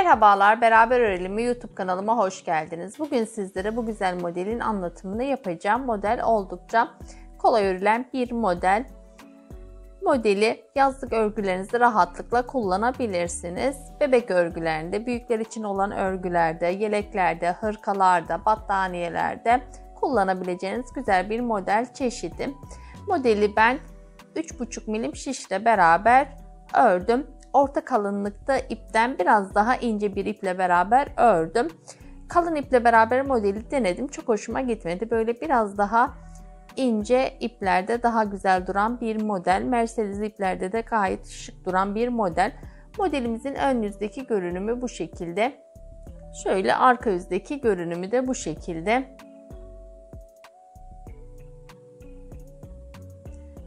Merhabalar, Beraber Örelim mi YouTube kanalıma hoş geldiniz. Bugün sizlere bu güzel modelin anlatımını yapacağım. Model oldukça kolay örülen bir model. Modeli yazlık örgülerinizde rahatlıkla kullanabilirsiniz. Bebek örgülerinde, büyükler için olan örgülerde, yeleklerde, hırkalarda, battaniyelerde kullanabileceğiniz güzel bir model çeşidi. Modeli ben 3,5 milim şişle beraber ördüm. Orta kalınlıkta ipten biraz daha ince bir iple beraber ördüm. Kalın iple beraber modeli denedim. Çok hoşuma gitmedi. Böyle biraz daha ince iplerde daha güzel duran bir model. Mercedes iplerde de gayet şık duran bir model. Modelimizin ön yüzdeki görünümü bu şekilde. Şöyle arka yüzdeki görünümü de bu şekilde.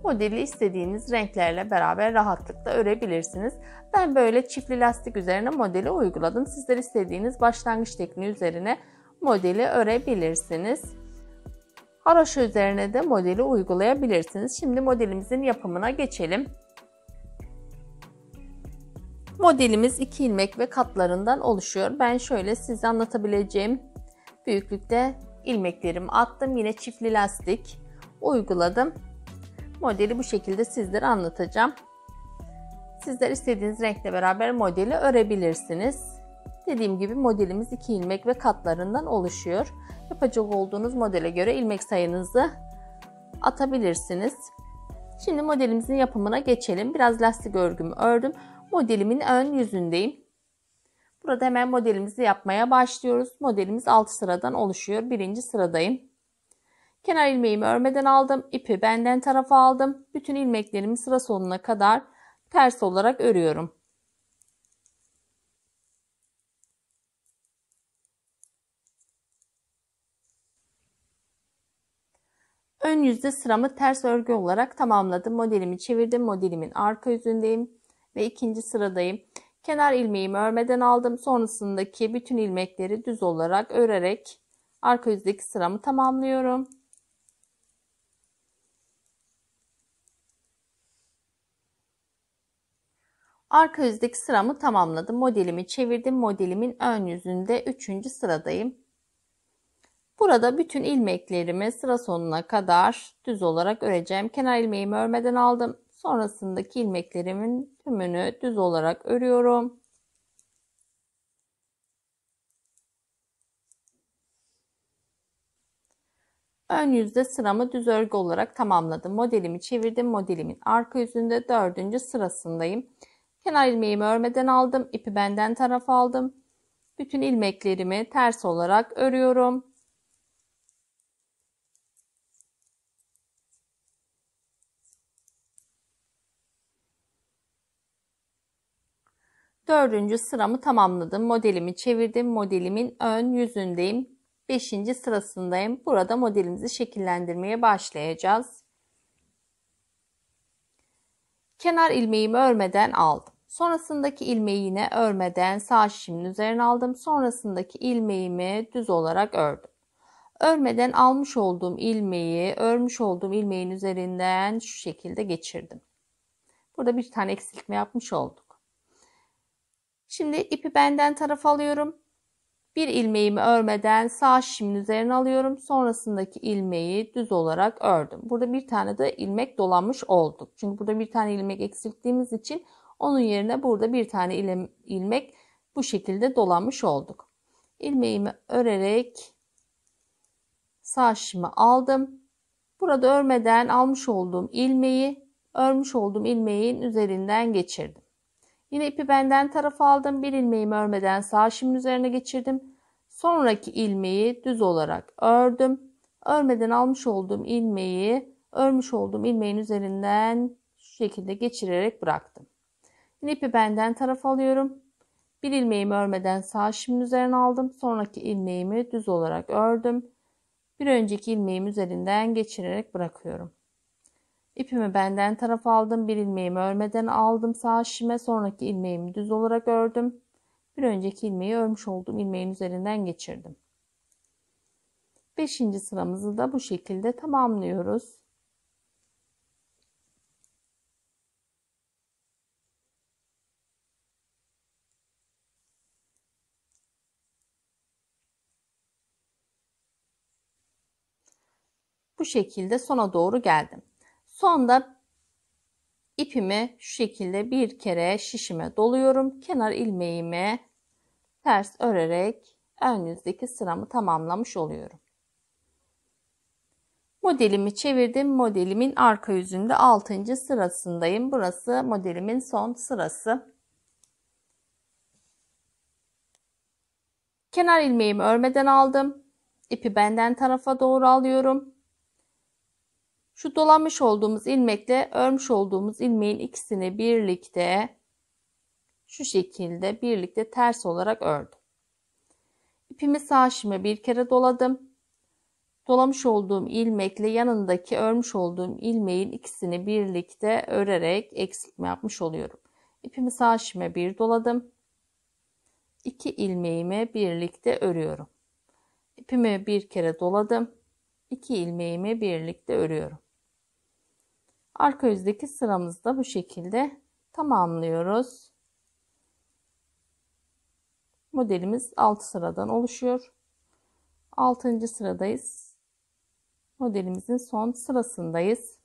Modeli istediğiniz renklerle beraber rahatlıkla örebilirsiniz. Ben böyle çiftli lastik üzerine modeli uyguladım. Sizler istediğiniz başlangıç tekniği üzerine modeli örebilirsiniz. Haroşa üzerine de modeli uygulayabilirsiniz. Şimdi modelimizin yapımına geçelim. Modelimiz 2 ilmek ve katlarından oluşuyor. Ben şöyle size anlatabileceğim büyüklükte ilmeklerimi attım. Yine çiftli lastik uyguladım. Modeli bu şekilde sizlere anlatacağım. Sizler istediğiniz renkle beraber modeli örebilirsiniz. Dediğim gibi modelimiz 2 ilmek ve katlarından oluşuyor. Yapacak olduğunuz modele göre ilmek sayınızı atabilirsiniz. Şimdi modelimizin yapımına geçelim. Biraz lastik örgümü ördüm. Modelimin ön yüzündeyim. Burada hemen modelimizi yapmaya başlıyoruz. Modelimiz 6 sıradan oluşuyor. Birinci sıradayım. Kenar ilmeğimi örmeden aldım. İpi benden tarafa aldım. Bütün ilmeklerimi sıra sonuna kadar ters olarak örüyorum. Ön yüzde sıramı ters örgü olarak tamamladım. Modelimi çevirdim. Modelimin arka yüzündeyim ve ikinci sıradayım. Kenar ilmeğimi örmeden aldım. Sonrasındaki bütün ilmekleri düz olarak örerek arka yüzdeki sıramı tamamlıyorum. Arka yüzdeki sıramı tamamladım. Modelimi çevirdim. Modelimin ön yüzünde 3. sıradayım. Burada bütün ilmeklerimi sıra sonuna kadar düz olarak öreceğim. Kenar ilmeğimi örmeden aldım. Sonrasındaki ilmeklerimin tümünü düz olarak örüyorum. Ön yüzde sıramı düz örgü olarak tamamladım. Modelimi çevirdim. Modelimin arka yüzünde 4. sırasındayım. Kenar ilmeğimi örmeden aldım. İpi benden tarafa aldım. Bütün ilmeklerimi ters olarak örüyorum. Dördüncü sıramı tamamladım. Modelimi çevirdim. Modelimin ön yüzündeyim. 5. sırasındayım. Burada modelimizi şekillendirmeye başlayacağız. Kenar ilmeğimi örmeden aldım. Sonrasındaki ilmeği yine örmeden sağ şişimin üzerine aldım. Sonrasındaki ilmeğimi düz olarak ördüm. Örmeden almış olduğum ilmeği örmüş olduğum ilmeğin üzerinden şu şekilde geçirdim. Burada bir tane eksiltme yapmış olduk. Şimdi ipi benden tarafa alıyorum. Bir ilmeğimi örmeden sağ şişimin üzerine alıyorum. Sonrasındaki ilmeği düz olarak ördüm. Burada bir tane de ilmek dolanmış olduk. Çünkü burada bir tane ilmek eksilttiğimiz için onun yerine burada bir tane ilmek bu şekilde dolanmış olduk. İlmeğimi örerek sağ şişimi aldım. Burada örmeden almış olduğum ilmeği örmüş olduğum ilmeğin üzerinden geçirdim. Yine ipi benden tarafa aldım. Bir ilmeğimi örmeden sağ şişimin üzerine geçirdim. Sonraki ilmeği düz olarak ördüm. Örmeden almış olduğum ilmeği örmüş olduğum ilmeğin üzerinden şu şekilde geçirerek bıraktım. Yine ipi benden tarafa alıyorum. Bir ilmeğimi örmeden sağ şişimin üzerine aldım. Sonraki ilmeğimi düz olarak ördüm. Bir önceki ilmeğim üzerinden geçirerek bırakıyorum. İpimi benden tarafa aldım. Bir ilmeğimi örmeden aldım sağ şişime. Sonraki ilmeğimi düz olarak ördüm. Bir önceki ilmeği örmüş olduğum ilmeğin üzerinden geçirdim. 5. sıramızı da bu şekilde tamamlıyoruz. Bu şekilde sona doğru geldim. Sonda ipimi şu şekilde bir kere şişime doluyorum. Kenar ilmeğimi ters örerek ön yüzdeki sıramı tamamlamış oluyorum. Modelimi çevirdim. Modelimin arka yüzünde 6. sırasındayım. Burası modelimin son sırası. Kenar ilmeğimi örmeden aldım. İpi benden tarafa doğru alıyorum. Şu dolamış olduğumuz ilmekle örmüş olduğumuz ilmeğin ikisini birlikte şu şekilde birlikte ters olarak ördüm. İpimi sağ şişime bir kere doladım. Dolamış olduğum ilmekle yanındaki örmüş olduğum ilmeğin ikisini birlikte örerek eksiltme yapmış oluyorum. İpimi sağ şişime bir doladım. 2 ilmeğimi birlikte örüyorum. İpimi bir kere doladım. 2 ilmeğimi birlikte örüyorum. Arka yüzdeki sıramızı da bu şekilde tamamlıyoruz. Modelimiz 6 sıradan oluşuyor. 6. sıradayız. Modelimizin son sırasındayız.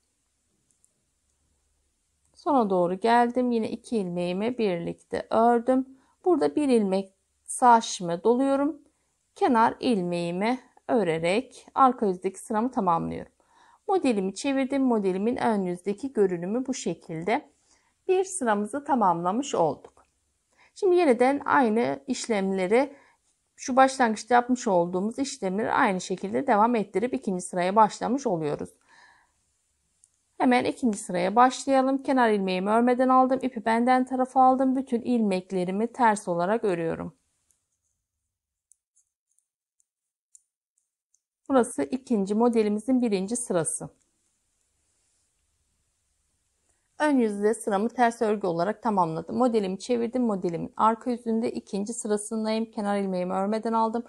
Sona doğru geldim. Yine 2 ilmeğimi birlikte ördüm. Burada bir ilmek sağ şişime doluyorum. Kenar ilmeğimi örerek arka yüzdeki sıramı tamamlıyorum. Modelimi çevirdim. Modelimin ön yüzdeki görünümü bu şekilde. Bir sıramızı tamamlamış olduk. Şimdi yeniden aynı işlemleri şu başlangıçta yapmış olduğumuz işlemleri aynı şekilde devam ettirip ikinci sıraya başlamış oluyoruz. Hemen ikinci sıraya başlayalım. Kenar ilmeğimi örmeden aldım. İpi benden tarafa aldım. Bütün ilmeklerimi ters olarak örüyorum. Burası ikinci modelimizin birinci sırası. Ön yüzde sıramı ters örgü olarak tamamladım. Modelimi çevirdim. Modelimin arka yüzünde ikinci sırasındayım. Kenar ilmeğimi örmeden aldım.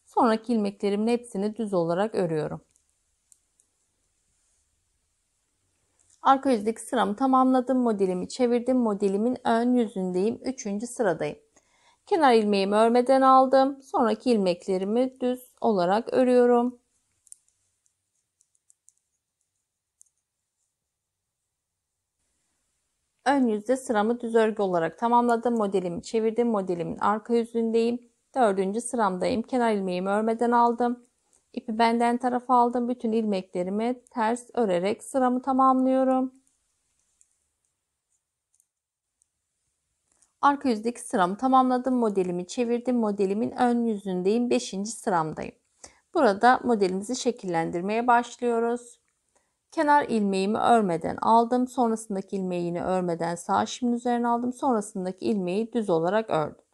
Sonraki ilmeklerimin hepsini düz olarak örüyorum. Arka yüzdeki sıramı tamamladım. Modelimi çevirdim. Modelimin ön yüzündeyim. Üçüncü sıradayım. Kenar ilmeğimi örmeden aldım. Sonraki ilmeklerimi düz olarak örüyorum. Ön yüzde sıramı düz örgü olarak tamamladım. Modelimi çevirdim. Modelimin arka yüzündeyim. Dördüncü sıramdayım. Kenar ilmeğimi örmeden aldım. İpi benden tarafa aldım. Bütün ilmeklerimi ters örerek sıramı tamamlıyorum. Arka yüzdeki sıramı tamamladım. Modelimi çevirdim. Modelimin ön yüzündeyim. 5. sıramdayım. Burada modelimizi şekillendirmeye başlıyoruz. Kenar ilmeğimi örmeden aldım. Sonrasındaki ilmeği yine örmeden sağ şişimin üzerine aldım. Sonrasındaki ilmeği düz olarak ördüm.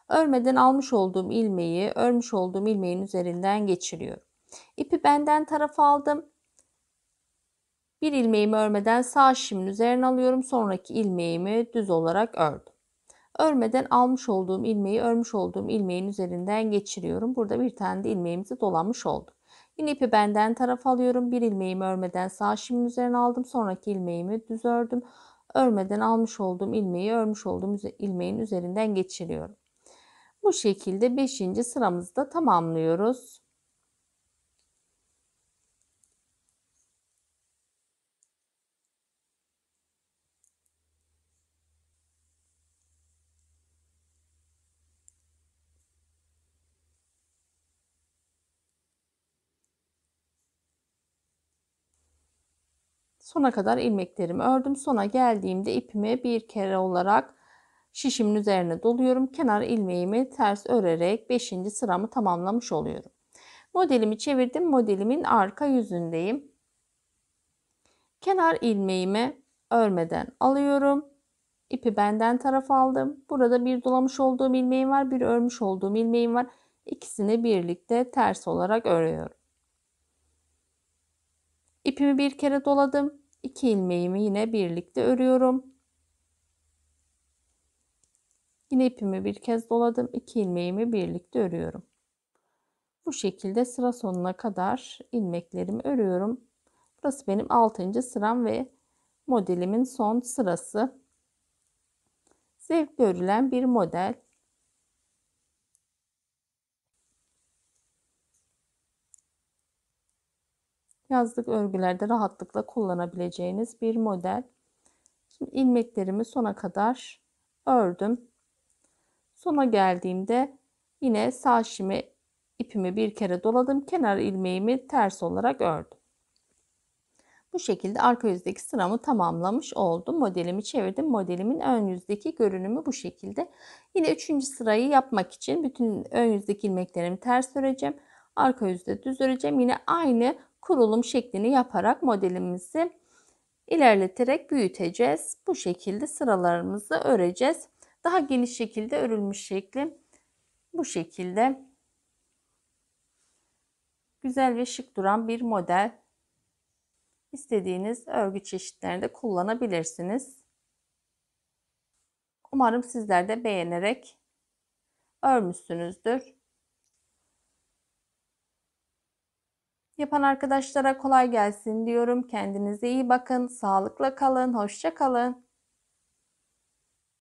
Örmeden almış olduğum ilmeği örmüş olduğum ilmeğin üzerinden geçiriyorum. İpi benden tarafa aldım. Bir ilmeğimi örmeden sağ şişimin üzerine alıyorum. Sonraki ilmeğimi düz olarak ördüm. Örmeden almış olduğum ilmeği örmüş olduğum ilmeğin üzerinden geçiriyorum. Burada bir tane de ilmeğimizi dolamış olduk. Yine ipi benden tarafa alıyorum. Bir ilmeğimi örmeden sağ şişimin üzerine aldım. Sonraki ilmeğimi düz ördüm. Örmeden almış olduğum ilmeği örmüş olduğum ilmeğin üzerinden geçiriyorum. Bu şekilde 5. sıramızı da tamamlıyoruz. Sona kadar ilmeklerimi ördüm. Sona geldiğimde ipimi bir kere olarak şişimin üzerine doluyorum. Kenar ilmeğimi ters örerek 5. sıramı tamamlamış oluyorum. Modelimi çevirdim. Modelimin arka yüzündeyim. Kenar ilmeğimi örmeden alıyorum. İpi benden tarafa aldım. Burada bir dolamış olduğum ilmeğim var, bir örmüş olduğum ilmeğim var. İkisini birlikte ters olarak örüyorum. İpimi bir kere doladım. 2 ilmeğimi yine birlikte örüyorum. Yine ipimi bir kez doladım. 2 ilmeğimi birlikte örüyorum. Bu şekilde sıra sonuna kadar ilmeklerimi örüyorum. Burası benim 6. sıram ve modelimin son sırası. Zevkli örülen bir model. yazlık örgülerde rahatlıkla kullanabileceğiniz bir model. Şimdi ilmeklerimi sona kadar ördüm. Sona geldiğimde yine sağ şişimi ipimi bir kere doladım. Kenar ilmeğimi ters olarak ördüm. Bu şekilde arka yüzdeki sıramı tamamlamış oldum. Modelimi çevirdim. Modelimin ön yüzdeki görünümü bu şekilde. Yine 3. sırayı yapmak için bütün ön yüzdeki ilmeklerimi ters öreceğim. Arka yüzde düz öreceğim. Yine aynı kurulum şeklini yaparak modelimizi ilerleterek büyüteceğiz. Bu şekilde sıralarımızı öreceğiz. Daha geniş şekilde örülmüş şekli bu şekilde. Güzel ve şık duran bir model. İstediğiniz örgü çeşitlerinde kullanabilirsiniz. Umarım sizler de beğenerek örmüşsünüzdür. Yapan arkadaşlara kolay gelsin diyorum. Kendinize iyi bakın. Sağlıkla kalın. Hoşça kalın.